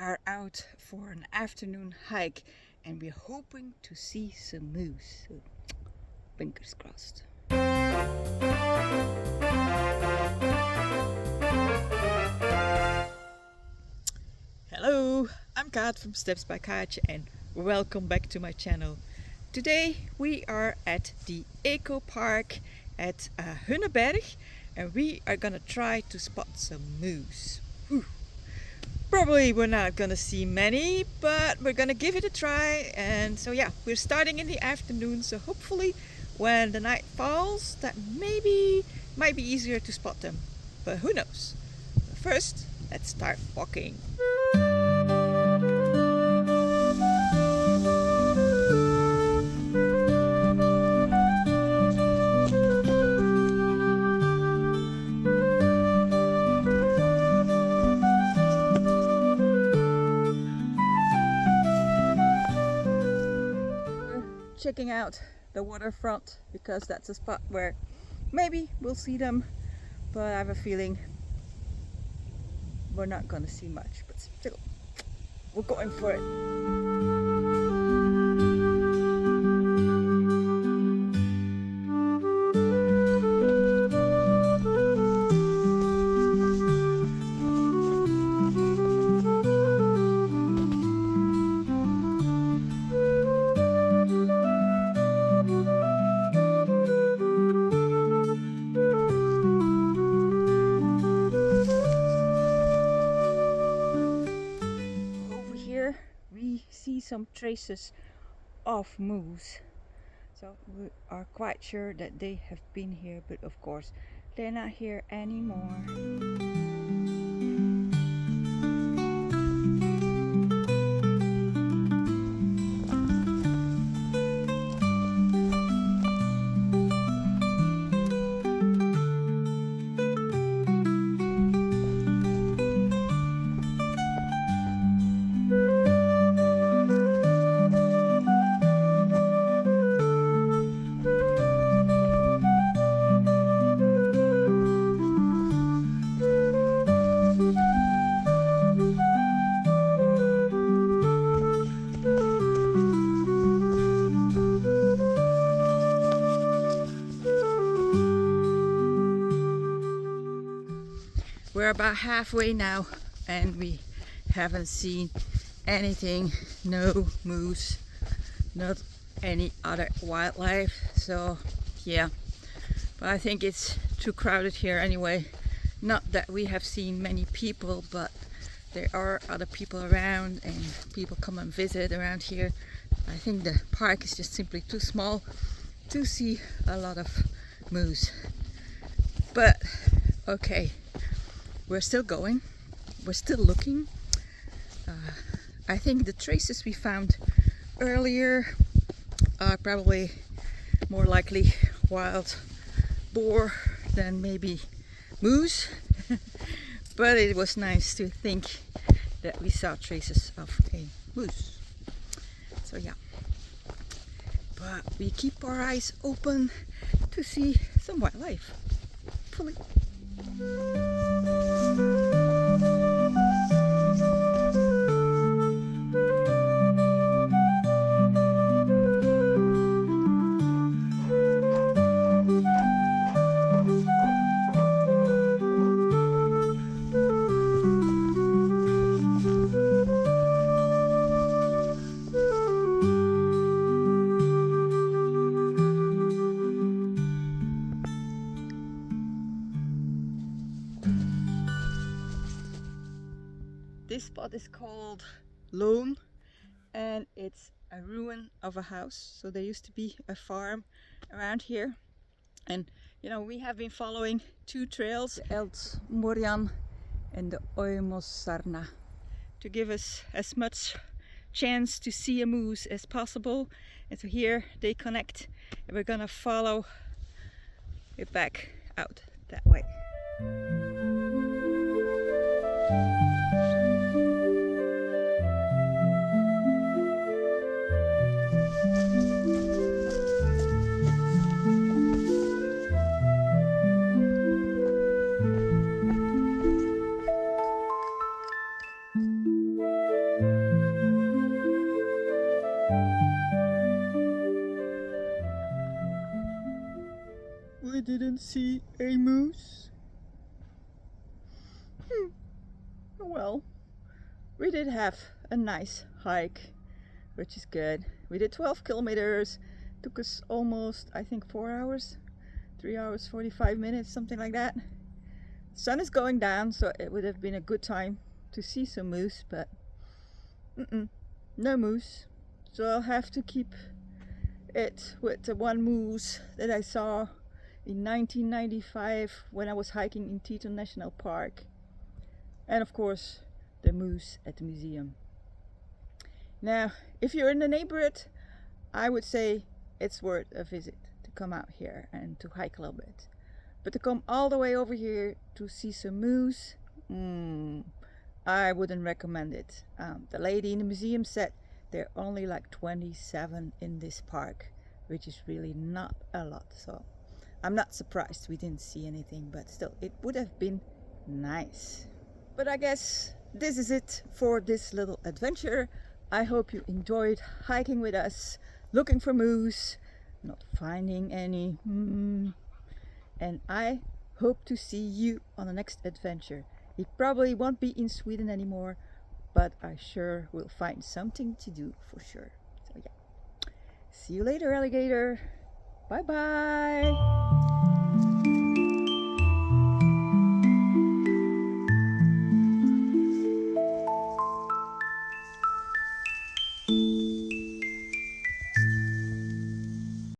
are out for an afternoon hike and we're hoping to see some moose. So, fingers crossed. Hello, I'm Kaat from Steps by Kaatje and welcome back to my channel. Today we are at the Ecopark at Hunneberg and we are gonna try to spot some moose. Whew. Probably we're not gonna see many, but we're gonna give it a try. And so yeah, we're starting in the afternoon, so hopefully when the night falls that maybe might be easier to spot them, but who knows. But first, let's start walking. Checking out the waterfront because that's a spot where maybe we'll see them, but I have a feeling we're not gonna see much, but still we're going for it. We see some traces of moose, so we are quite sure that they have been here, but of course they're not here anymore. We're about halfway now and we haven't seen anything, no moose, not any other wildlife, so yeah, but I think it's too crowded here anyway. Not that we have seen many people, but there are other people around and people come and visit around here. I think the park is just simply too small to see a lot of moose, but okay. We're still going, we're still looking. I think the traces we found earlier are probably more likely wild boar than maybe moose. But it was nice to think that we saw traces of a moose. So yeah, but we keep our eyes open to see some wildlife, hopefully. This spot is called Loan and it's a ruin of a house. So there used to be a farm around here. And you know, we have been following two trails, the Eldmörjan and the Öjemossarna, to give us as much chance to see a moose as possible. And so here they connect and we're gonna follow it back out that way. see a moose? Well, we did have a nice hike, which is good. We did 12 kilometers. Took us almost, I think, 4 hours, 3 hours 45 minutes, something like that. Sun is going down, so it would have been a good time to see some moose, but no moose. So I'll have to keep it with the one moose that I saw in 1995 when I was hiking in Teton National Park, and of course the moose at the museum. Now, if you're in the neighborhood, I would say it's worth a visit to come out here and to hike a little bit. But to come all the way over here to see some moose, I wouldn't recommend it. The lady in the museum said there are only like 27 in this park, which is really not a lot. So I'm not surprised we didn't see anything, but still, it would have been nice. But I guess this is it for this little adventure. I hope you enjoyed hiking with us, looking for moose, not finding any, and I hope to see you on the next adventure. It probably won't be in Sweden anymore, but I sure will find something to do for sure. So yeah, see you later, alligator. Bye bye.